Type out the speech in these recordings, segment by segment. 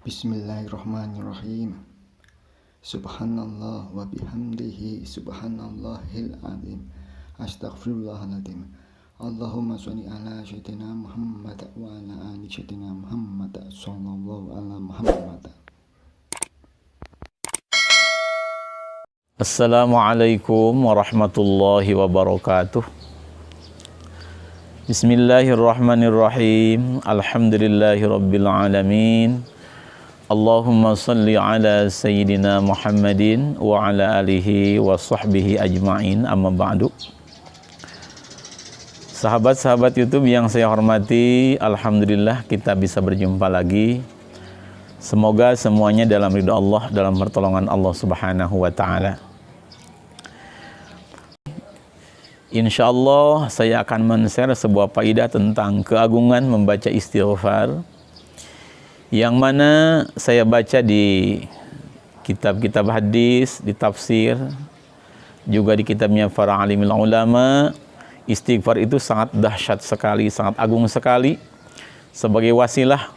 Bismillahirrahmanirrahim. Subhanallah wa bihamdihi subhanallahil azim. Astaghfirullahaladzim. Allahumma sholli ala sayyidina Muhammad wa ala ali sayyidina Muhammad sallallahu ala Muhammad. Assalamualaikum warahmatullahi wabarakatuh. Bismillahirrahmanirrahim. Alhamdulillahirabbil alamin. Allahumma salli ala sayyidina Muhammadin wa ala alihi wa sahbihi ajma'in, amma ba'du. Sahabat-sahabat YouTube yang saya hormati, alhamdulillah kita bisa berjumpa lagi. Semoga semuanya dalam ridha Allah, dalam pertolongan Allah Subhanahu wa taala. Insyaallah saya akan men-share sebuah faidah tentang keagungan membaca istighfar, yang mana saya baca di kitab-kitab hadis, di tafsir, juga di kitabnya para alimul ulama. Istighfar itu sangat dahsyat sekali, sangat agung sekali, sebagai wasilah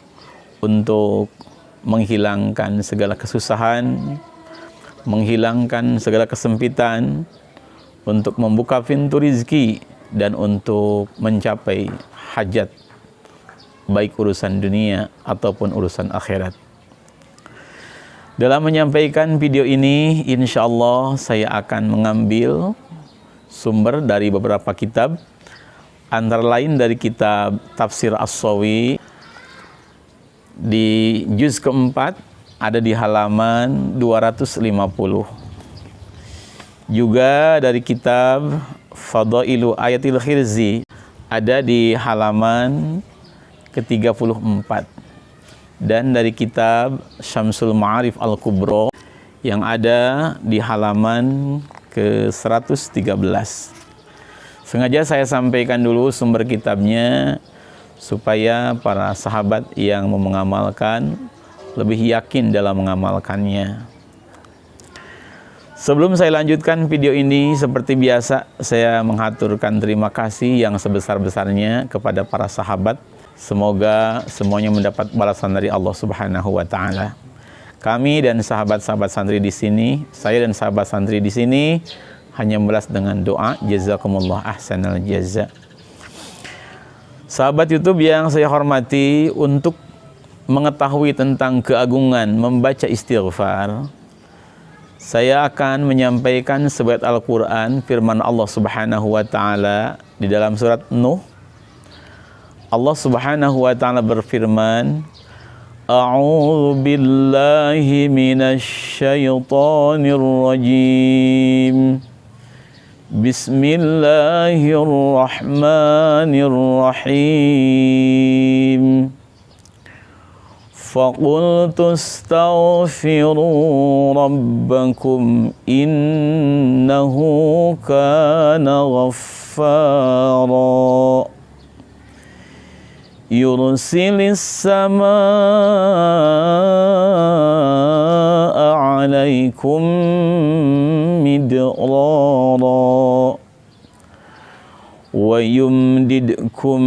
untuk menghilangkan segala kesusahan, menghilangkan segala kesempitan, untuk membuka pintu rizki, dan untuk mencapai hajat, baik urusan dunia ataupun urusan akhirat. Dalam menyampaikan video ini, insya Allah saya akan mengambil sumber dari beberapa kitab, antara lain dari kitab Tafsir As-Sawi di juz keempat, ada di halaman 250. Juga dari kitab Fadailu Ayatil Khirzi, ada di halaman ke-34, dan dari kitab Syamsul Ma'arif Al-Kubro yang ada di halaman ke-113. Sengaja saya sampaikan dulu sumber kitabnya supaya para sahabat yang mau mengamalkan lebih yakin dalam mengamalkannya. Sebelum saya lanjutkan video ini, seperti biasa saya menghaturkan terima kasih yang sebesar-besarnya kepada para sahabat. Semoga semuanya mendapat balasan dari Allah Subhanahu wa taala. Kami dan sahabat-sahabat santri di sini, saya dan sahabat santri di sini hanya membalas dengan doa, jazakumullah ahsanal jaza. Sahabat YouTube yang saya hormati, untuk mengetahui tentang keagungan membaca istighfar, saya akan menyampaikan sebuah Al-Quran, firman Allah Subhanahu wa taala di dalam surat Nuh. Allah Subhanahu wa taala berfirman, A'udzu billahi minasy syaithanir rajim. Bismillahirrahmanirrahim. Faqultu astaghfiru rabbakum innahu kana ghaffara. Yursilis samaa'a 'alaikum midrara wa yumdidkum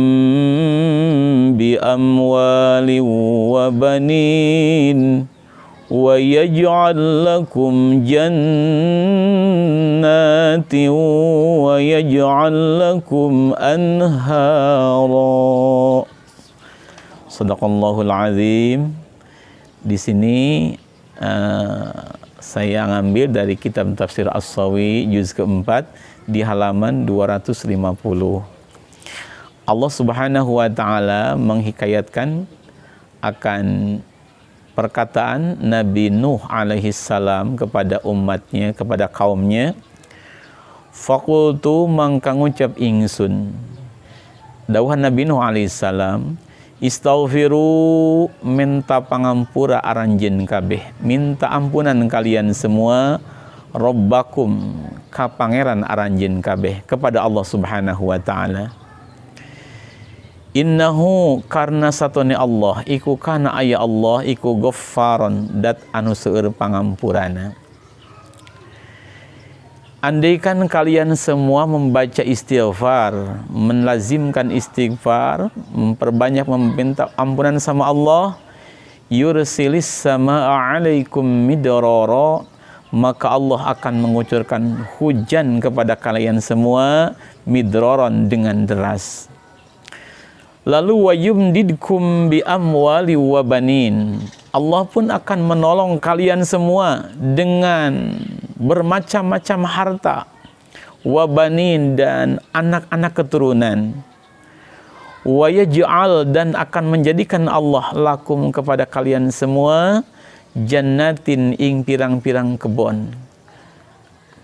bi amwalin wa banin wa yaj'al lakum jannatin wa yaj'al lakum anhara. Shadaqallahul azim. Di sini saya ngambil dari kitab Tafsir As-Sawi juz keempat di halaman 250. Allah Subhanahu wa taala menghikayatkan akan perkataan Nabi Nuh alaihi salam kepada umatnya, kepada kaumnya. Faqultu mangka ngucap ingsun, dawuh Nabi Nuh alaihi salam, istaghfiru, minta pangampura aranjeun kabeh, minta ampunan kalian semua, rabbakum, ka pangeran aranjeun kabeh, kepada Allah Subhanahu wa taala. Innahu, karna satone Allah iku kana aya Allah iku ghaffaron, dat anu seueur pangampurana. Andaikan kalian semua membaca istighfar, melazimkan istighfar, memperbanyak meminta ampunan sama Allah, yursilis samaa 'alaikum midrara, maka Allah akan mengucurkan hujan kepada kalian semua midraran dengan deras. Lalu wa yumdidkum bi amwali wa banin, Allah pun akan menolong kalian semua dengan bermacam-macam harta, wa banin, dan anak-anak keturunan. Wa yaj'al, dan akan menjadikan Allah lakum kepada kalian semua jannatin ing pirang-pirang kebon,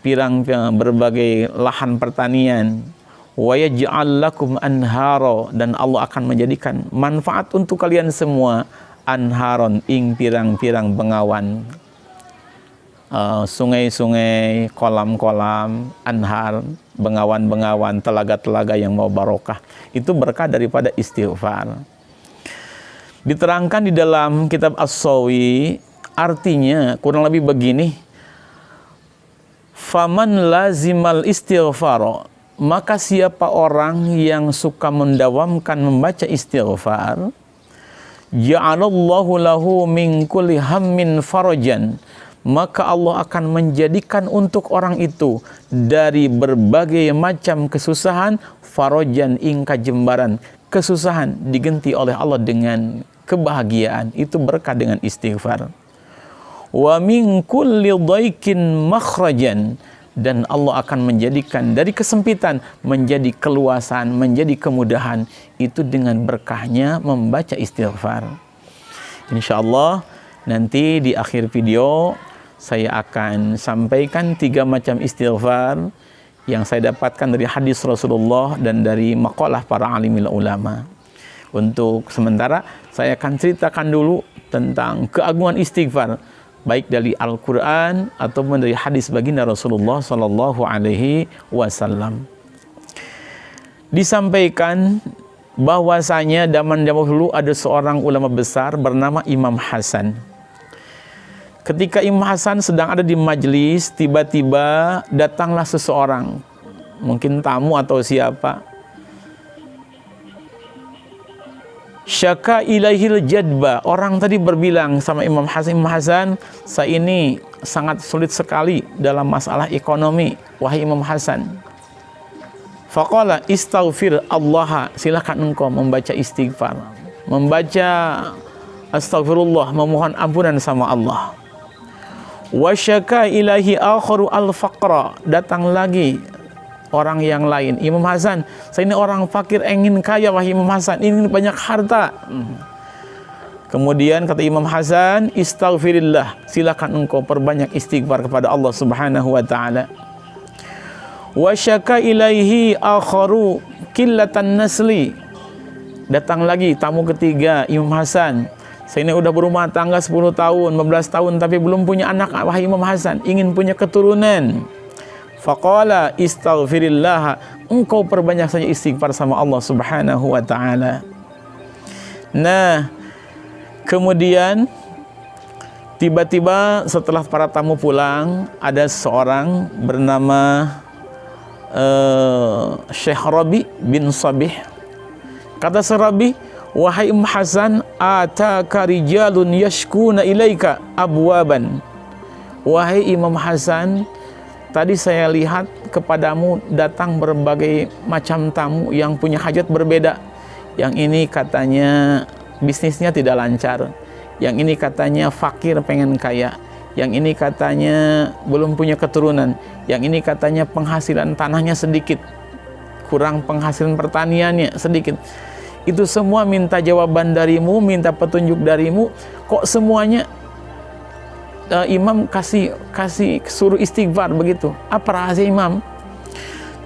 pirang-pirang berbagai lahan pertanian. Wa yaj'al lakum anhara, dan Allah akan menjadikan manfaat untuk kalian semua anharon ing pirang-pirang bengawan, sungai-sungai, kolam-kolam, anhar, bengawan-bengawan, telaga-telaga yang mau barokah. Itu berkah daripada istighfar. Diterangkan di dalam kitab As-Sawi, artinya kurang lebih begini: faman lazimal istighfar, maka siapa orang yang suka mendawamkan membaca istighfar, ja'alallahu lahu min kulli hammin farajan, maka Allah akan menjadikan untuk orang itu dari berbagai macam kesusahan farajan ing kajembaran, kesusahan diganti oleh Allah dengan kebahagiaan. Itu berkah dengan istighfar. Wa min kulli dhaikin makhrajan, dan Allah akan menjadikan dari kesempitan menjadi keluasan, menjadi kemudahan. Itu dengan berkahnya membaca istighfar. InsyaAllah nanti di akhir video saya akan sampaikan 3 macam istighfar yang saya dapatkan dari hadis Rasulullah dan dari maqalah para alimil ulama. Untuk sementara saya akan ceritakan dulu tentang keagungan istighfar, baik dari Al-Quran ataupun dari hadis baginda Rasulullah Sallallahu Alaihi Wasallam. Disampaikan bahwasanya zaman dahulu ada seorang ulama besar bernama Imam Hasan. Ketika Imam Hasan sedang ada di majlis, tiba-tiba datanglah seseorang, mungkin tamu atau siapa. Syaka ilaihil jadba, orang tadi berbilang sama Imam Hasan, saya ini sangat sulit sekali dalam masalah ekonomi, wahai Imam Hasan. Faqala istaghfir Allah, silakan engkau membaca istighfar, membaca astagfirullah, memohon ampunan sama Allah. Wa syaka ilahi akharu al-faqra, datang lagi orang yang lain. Imam Hasan, saya ini orang fakir, ingin kaya wahai Imam Hasan, ingin banyak harta. Kemudian kata Imam Hasan, istaghfirillah, silakan engkau perbanyak istighfar kepada Allah Subhanahu wa taala. Wa syaka ilaihi akharu qillatan nasli, datang lagi tamu ketiga Imam Hasan, saya ini udah berumah tangga 10 tahun, 15 tahun tapi belum punya anak wahai Imam Hasan, ingin punya keturunan. Faqala istaghfirillah, engkau perbanyak saja istighfar sama Allah Subhanahu wa taala. Nah, kemudian tiba-tiba setelah para tamu pulang, ada seorang bernama Syekh Rabi bin Sabih. Kata Syekh Rabi, wahai Imam Hasan, ataka rijalun yashkuna ilaika abwaban. Wahai Imam Hasan, tadi saya lihat kepadamu datang berbagai macam tamu yang punya hajat berbeda. Yang ini katanya bisnisnya tidak lancar, yang ini katanya fakir pengen kaya, yang ini katanya belum punya keturunan, yang ini katanya penghasilan tanahnya sedikit, kurang penghasilan pertaniannya sedikit. Itu semua minta jawaban darimu, minta petunjuk darimu. Kok semuanya Imam kasih suruh istighfar begitu? Apa rahasia Imam?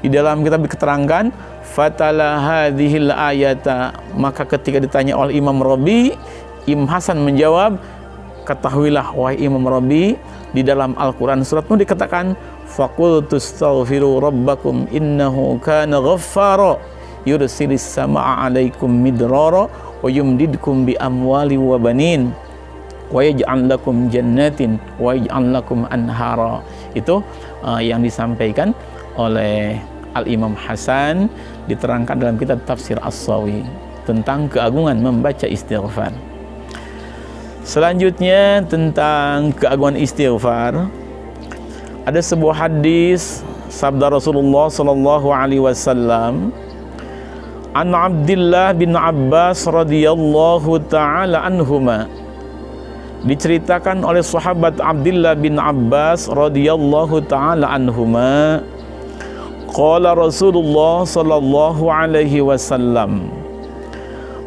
Di dalam kitab diterangkan, fatala hadhil ayata, maka ketika ditanya oleh Imam Rabi, Imam Hasan menjawab, ketahuilah wahai Imam Rabi, di dalam Al-Quran surat Nur dikatakan, faqultu astaghfiru rabbakum innahu kana ghaffara yursilis samaa alaikum midrara wa yumdidkum bi amwali wa banin wa yaj'al lakum jannatin wa yaj'al lakum anhara. Itu yang disampaikan oleh Al-Imam Hasan, diterangkan dalam kitab Tafsir As-Sawi tentang keagungan membaca istighfar. Selanjutnya tentang keagungan istighfar. Ada sebuah hadis sabda Rasulullah sallallahu alaihi wasallam, an Abdullah bin Abbas radhiyallahu taala anhuma, diceritakan oleh sahabat Abdullah bin Abbas radhiyallahu taala anhuma, qala Rasulullah sallallahu alaihi wasallam,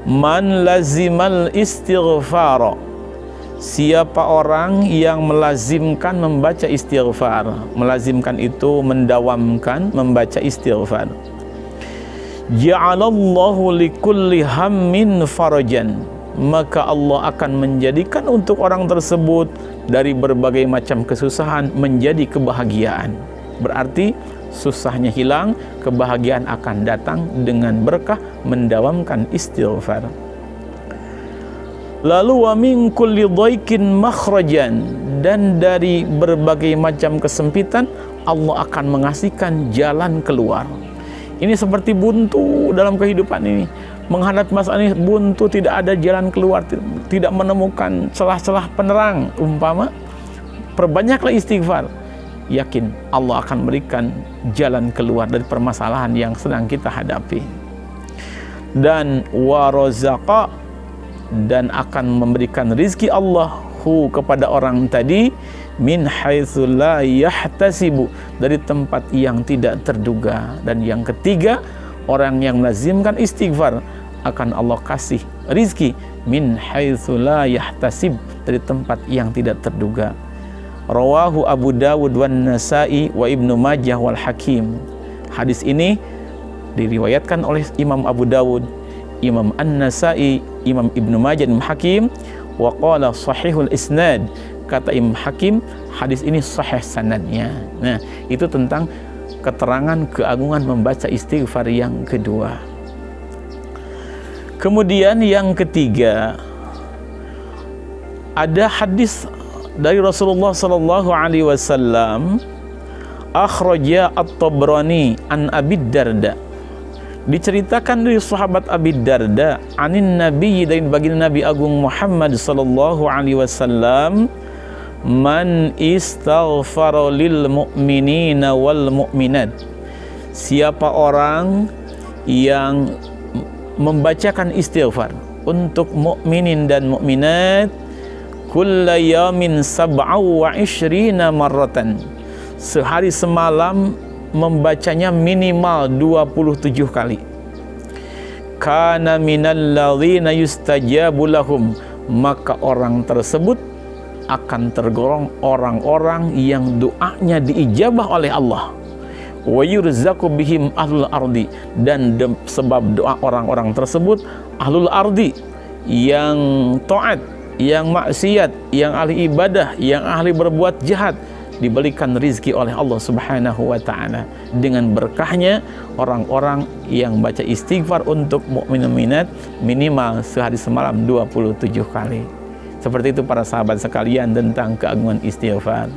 man lazimal istighfara, siapa orang yang melazimkan membaca istighfar. Melazimkan itu mendawamkan membaca istighfar. Ja'alallahu likulli hammin farajan, maka Allah akan menjadikan untuk orang tersebut dari berbagai macam kesusahan menjadi kebahagiaan. Berarti susahnya hilang, kebahagiaan akan datang dengan berkah mendawamkan istighfar. Lalu wa min kulli dhaikin makhrajan, dan dari berbagai macam kesempitan Allah akan mengasihkan jalan keluar. Ini seperti buntu dalam kehidupan ini. Menghadapi masalah ini buntu, tidak ada jalan keluar, tidak menemukan celah-celah penerang. Umpama perbanyaklah istighfar, yakin Allah akan berikan jalan keluar dari permasalahan yang sedang kita hadapi. Dan warazaqa, dan akan memberikan rizki Allah kepada orang tadi min haitsu la yahtasibu, dari tempat yang tidak terduga. Dan yang ketiga, orang yang melazimkan istighfar akan Allah kasih rizki min haitsu la yahtasib, dari tempat yang tidak terduga. Rawahu Abu Dawud wan Nasa'i wa Ibnu Majah wal Hakim. Hadis ini diriwayatkan oleh Imam Abu Dawud, Imam An-Nasa'i, Imam Ibnu Majah dan Hakim. Wa qala sahihul isnad, kata Imam Hakim, hadis ini sahih sanadnya. Nah, itu tentang keterangan keagungan membaca istighfar yang kedua. Kemudian yang ketiga, ada hadis dari Rasulullah sallallahu alaihi wasallam, akhraja at-Tabrani an Abi Darda, diceritakan dari sahabat Abi Darda, anin Nabi, dari baginda Nabi Agung Muhammad sallallahu alaihi wasallam, man istaghfara lil mu'minina wal mu'minat, siapa orang yang membacakan istighfar untuk mukminin dan mukminat, kulla yamin sab'au wa ishrina marratan, sehari semalam membacanya minimal 27 kali. Kana minal ladzina yustajabu lahum, maka orang tersebut akan tergolong orang-orang yang doanya diijabah oleh Allah. Wa yurzaqu bihim ahlul ardi, dan sebab doa orang-orang tersebut ahlul ardi, yang taat, yang maksiat, yang ahli ibadah, yang ahli berbuat jahat, diberikan rizki oleh Allah subhanahu wa ta'ala. Dengan berkahnya orang-orang yang baca istighfar untuk mukmin minat minimal sehari semalam 27 kali. Seperti itu para sahabat sekalian tentang keagungan istighfar.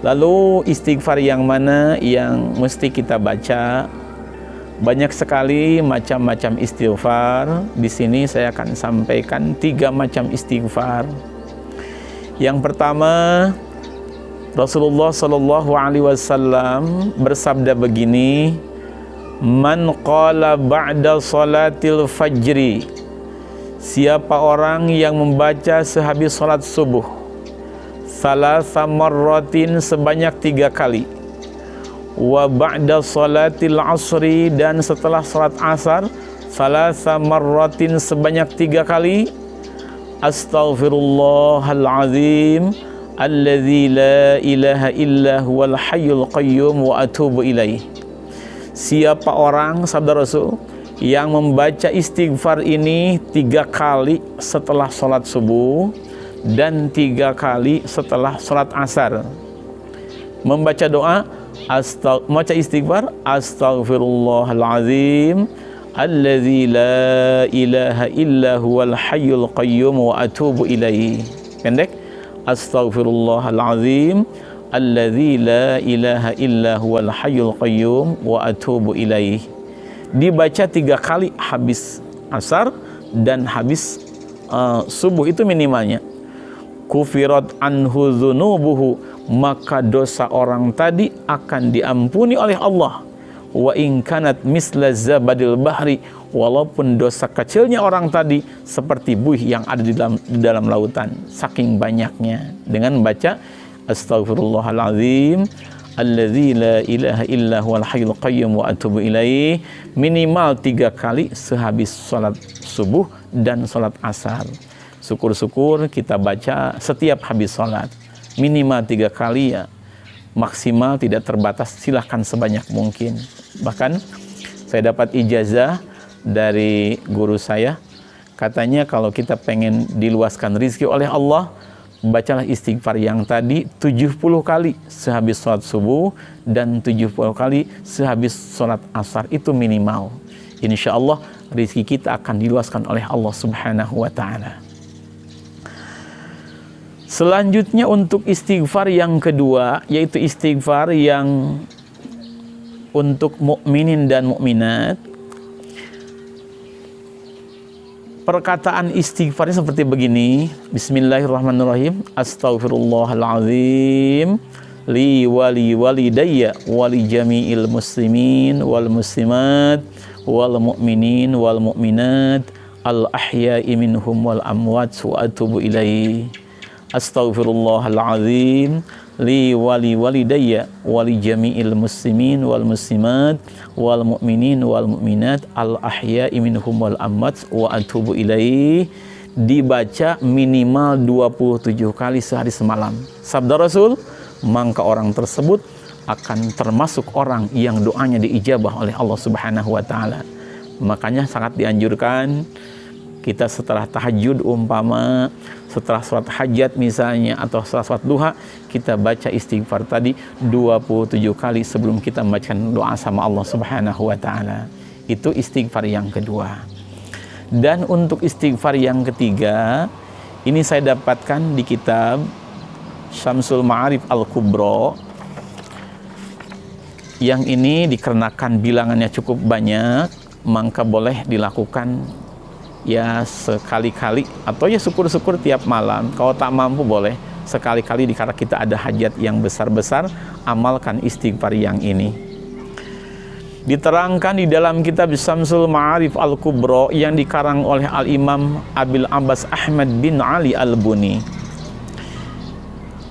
Lalu istighfar yang mana yang mesti kita baca? Banyak sekali macam-macam istighfar. Di sini saya akan sampaikan 3 macam istighfar. Yang pertama, Rasulullah sallallahu alaihi wasallam bersabda begini, man qala ba'da salatil fajri, siapa orang yang membaca sehabis salat subuh, salasa marratin, sebanyak 3 kali, wa ba'da salatil asri, dan setelah salat asar, salasa marratin, sebanyak 3 kali, astaghfirullahal azim alladzi la ilaha illa huwal hayyul qayyum wa atubu ilaih. Siapa orang, sabda Rasul, yang membaca istighfar ini 3 kali setelah salat subuh dan 3 kali setelah salat asar, membaca doa membaca istighfar, astaghfirullahalazim alladzi la ilaha illa huwal hayyul qayyum wa atubu ilaih. Pendek, astaghfirullahalazim alladzi la ilaha illa huwal hayyul qayyum wa atubu ilaih. Dibaca 3 kali habis asar dan habis subuh itu minimalnya. Kufirat anhu dzunubuhu, maka dosa orang tadi akan diampuni oleh Allah. Wa in kanat misla zabadil bahri, walaupun dosa kecilnya orang tadi seperti buih yang ada di dalam lautan, saking banyaknya. Dengan membaca astaghfirullahalazim alladzi la ilaha illa huwal hayyul qayyum wa atubu ilaih, minimal 3 kali sehabis salat subuh dan salat asar. Syukur-syukur kita baca setiap habis sholat minimal 3 kali ya, maksimal tidak terbatas, silahkan sebanyak mungkin. Bahkan saya dapat ijazah dari guru saya, katanya kalau kita pengen diluaskan rizki oleh Allah, bacalah istighfar yang tadi 70 kali sehabis sholat subuh dan 70 kali sehabis sholat asar, itu minimal. Insya Allah rizki kita akan diluaskan oleh Allah Subhanahu wa ta'ala. Selanjutnya untuk istighfar yang kedua, yaitu istighfar yang untuk mukminin dan mukminat. Perkataan istighfarnya seperti begini. Bismillahirrahmanirrahim. Astaghfirullahalazim li wali walidayya wali jami'il muslimin wal muslimat wal mu'minin wal mu'minat al ahya'i minhum wal amwat wa atubu ilaih. Astaghfirullahalazim li wali walidayya wali jami'il muslimin wal muslimat wal mu'minin wal mu'minat al ahya'i minhum wal amwat wa atubu ilaih. Dibaca minimal 27 kali sehari semalam. Sabda Rasul, maka orang tersebut akan termasuk orang yang doanya diijabah oleh Allah Subhanahu wa ta'ala. Makanya sangat dianjurkan kita setelah tahajud umpama, setelah sholat hajat misalnya, atau setelah sholat duha, kita baca istighfar tadi 27 kali sebelum kita membacakan doa sama Allah Subhanahu wa ta'ala. Itu istighfar yang kedua. Dan untuk istighfar yang ketiga, ini saya dapatkan di kitab Syamsul Ma'arif Al-Kubra. Yang ini dikarenakan bilangannya cukup banyak, maka boleh dilakukan ya sekali-kali, atau ya syukur-syukur tiap malam. Kalau tak mampu boleh sekali-kali, dikala kita ada hajat yang besar-besar, amalkan istighfar yang ini. Diterangkan di dalam kitab Syamsul Ma'arif Al-Kubra yang dikarang oleh Al-Imam Abil Abbas Ahmad bin Ali Al-Buni.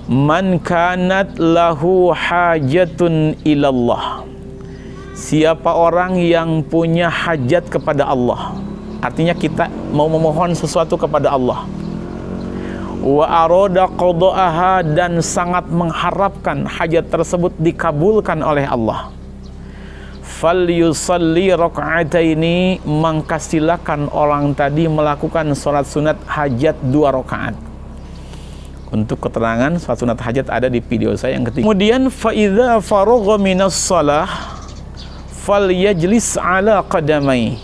Man kanat lahu hajatun ilallah, siapa orang yang punya hajat kepada Allah, artinya kita mau memohon sesuatu kepada Allah, wa arada qada'aha, dan sangat mengharapkan hajat tersebut dikabulkan oleh Allah, fal yusalli raka'ataini, maka silakan orang tadi melakukan sholat sunat hajat 2 rakaat. Untuk keterangan sholat sunat hajat ada di video saya yang ketiga. Kemudian fa idza faragha minas shalah fal yajlis ala qadamai,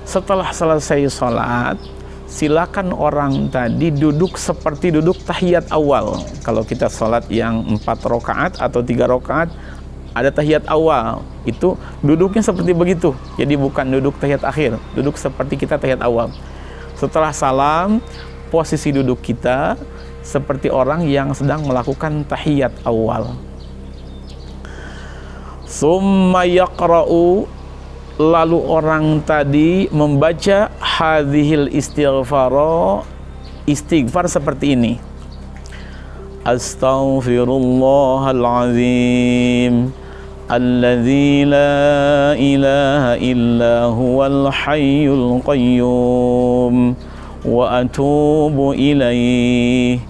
setelah selesai sholat, silakan orang tadi duduk seperti duduk tahiyat awal. Kalau kita sholat yang 4 rakaat atau 3 rakaat, ada tahiyat awal, itu duduknya seperti begitu. Jadi bukan duduk tahiyat akhir, duduk seperti kita tahiyat awal. Setelah salam, posisi duduk kita seperti orang yang sedang melakukan tahiyat awal. Summa yaqra'u, lalu orang tadi membaca hadhil istighfar seperti ini. Astaghfirullahalazim alladzi la ilaha illa huwal hayyul qayyum wa atubu ilaih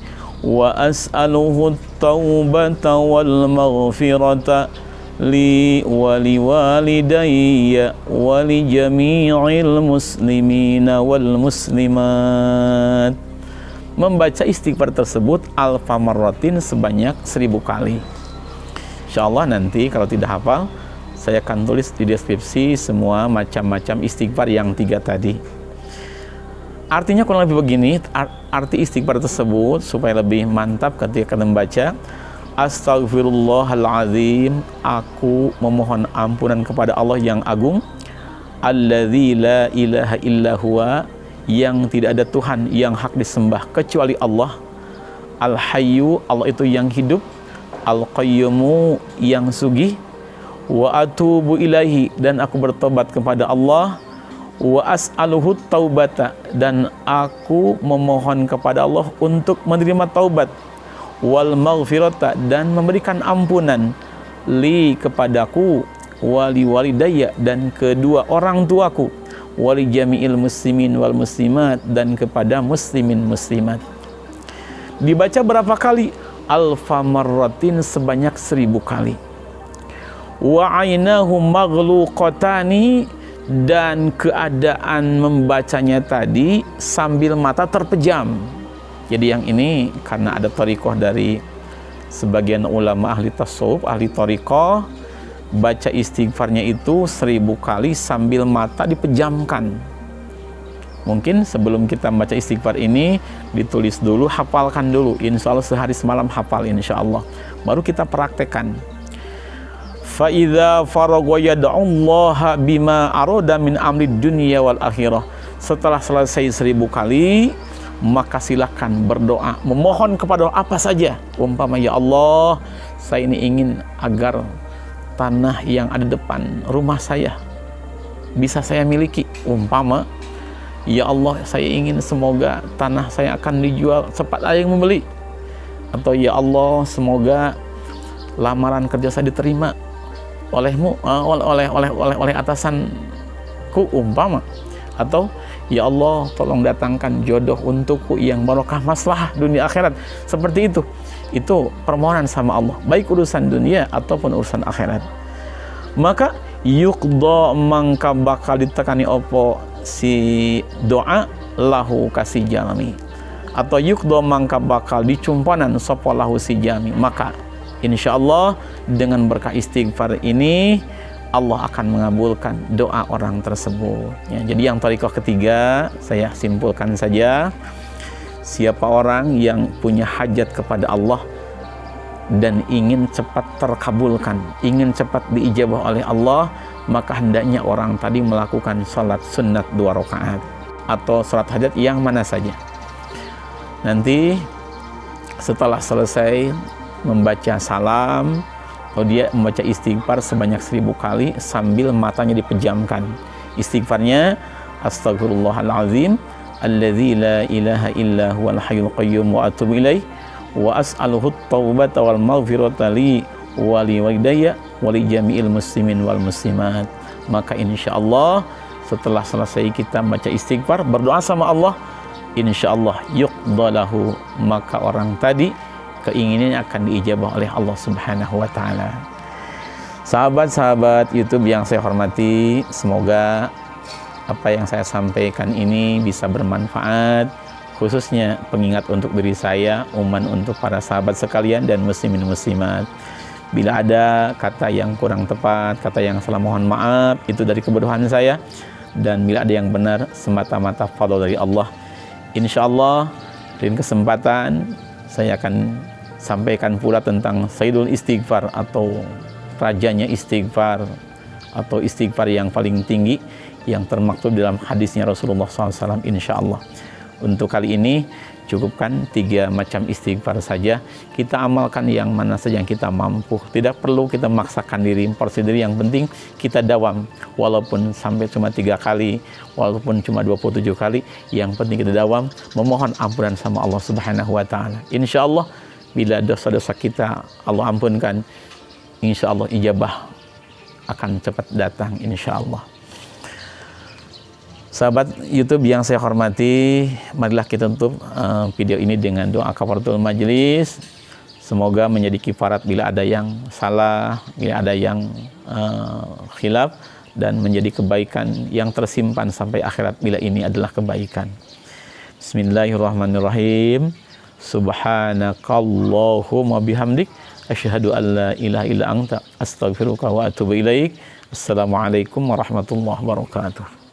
wa as'aluhu at-taubata wal maghfirata li wali walidayya wali jami'il muslimina wal muslimat. Membaca istighfar tersebut alfa marratin, sebanyak 1000 kali. Insyaallah nanti kalau tidak hafal, saya akan tulis di deskripsi semua macam-macam istighfar yang 3 tadi. Artinya kurang lebih begini, arti istighfar tersebut supaya lebih mantap ketika membaca. Astaghfirullahalazim, aku memohon ampunan kepada Allah yang agung, alladzi la ilaha illa huwa, yang tidak ada Tuhan yang hak disembah kecuali Allah. Al-Hayyu, Allah itu yang hidup. Al-Qayyumu, yang sugih. Wa atubu ilaihi, dan aku bertobat kepada Allah. Wa as'aluhu taubata, dan aku memohon kepada Allah untuk menerima taubat. Wal maghfirata, dan memberikan ampunan. Li, kepadaku. Wali walidayya, dan kedua orang tuaku. Wali jami'il muslimin wal muslimat, dan kepada muslimin muslimat. Dibaca berapa kali? Alfa marratin, sebanyak 1000 kali. Wa ainahu maghluqatani, dan keadaan membacanya tadi sambil mata terpejam. Jadi yang ini karena ada thariqah dari sebagian ulama ahli tasawuf, ahli thariqah, baca istighfarnya itu 1000 kali sambil mata dipejamkan. Mungkin sebelum kita baca istighfar ini ditulis dulu, hafalkan dulu. Insya Allah sehari semalam hafal insya Allah. Baru kita praktekkan. Fa idza faragha yad'ullaha bima arada min amri dunya wal akhirah. Setelah selesai 1000 kali, maka silakan berdoa, memohon kepada Allah apa saja. Umpama, ya Allah, saya ini ingin agar tanah yang ada depan rumah saya bisa saya miliki. Umpama, ya Allah, saya ingin semoga tanah saya akan dijual cepat ada yang membeli. Atau ya Allah, semoga lamaran kerja saya diterima olehmu, oleh atasanku, umpama. Atau ya Allah, tolong datangkan jodoh untukku yang barokah maslahah dunia akhirat. Seperti itu. Itu permohonan sama Allah, baik urusan dunia ataupun urusan akhirat. Maka yuqda, mangka bakal ditekani opo si doa lahu kasih jalmi, atau yuqda mangka bakal dicumponan sopo lahu si jalmi. Maka insya Allah dengan berkah istighfar ini Allah akan mengabulkan doa orang tersebut ya. Jadi yang thariqah ketiga, saya simpulkan saja, siapa orang yang punya hajat kepada Allah dan ingin cepat terkabulkan, ingin cepat diijabah oleh Allah, maka hendaknya orang tadi melakukan salat sunat 2 rakaat atau salat hajat yang mana saja. Nanti setelah selesai membaca salam, lalu dia membaca istighfar sebanyak 1000 kali sambil matanya dipejamkan. Istighfarnya, astagfirullahalazim alladzi la ilaha illa huwal hayyul qayyum wa atubu ilaih wa as'aluhu at-taubata wal maghfirata li wa li walidayya wa li jami'il muslimin wal muslimat. Maka insyaallah setelah selesai kita baca istighfar, berdoa sama Allah, insyaallah yuqdalahu, maka orang tadi keinginannya akan diijabah oleh Allah Subhanahu wa taala. Sahabat-sahabat YouTube yang saya hormati, semoga apa yang saya sampaikan ini bisa bermanfaat, khususnya pengingat untuk diri saya, umuman untuk para sahabat sekalian dan muslimin muslimat. Bila ada kata yang kurang tepat, kata yang salah, mohon maaf, itu dari kebodohan saya. Dan bila ada yang benar, semata-mata fadl dari Allah. Insya Allah, dengan kesempatan saya akan sampaikan pula tentang Sayyidul Istighfar atau rajanya istighfar, atau istighfar yang paling tinggi yang termaktub dalam hadisnya Rasulullah SAW, insya Allah. Untuk kali ini cukupkan 3 macam istighfar saja. Kita amalkan yang mana saja yang kita mampu. Tidak perlu kita memaksakan diri, porsi diri. Yang penting kita dawam, walaupun sampai cuma 3 kali, walaupun cuma 27 kali. Yang penting kita dawam memohon ampunan sama Allah Subhanahu wa taala. Insya Allah bila dosa-dosa kita Allah ampunkan, insya Allah ijabah akan cepat datang, insya Allah. Sahabat YouTube yang saya hormati, marilah kita tutup video ini dengan doa kafaratul majlis. Semoga menjadi kifarat bila ada yang salah, bila ada yang khilaf, dan menjadi kebaikan yang tersimpan sampai akhirat bila ini adalah kebaikan. Bismillahirrahmanirrahim. Subhanakallahumma bihamdik, asyhadu an la ilaha illa anta, astaghfiruka wa atubu ilaik. Assalamualaikum warahmatullahi wabarakatuh.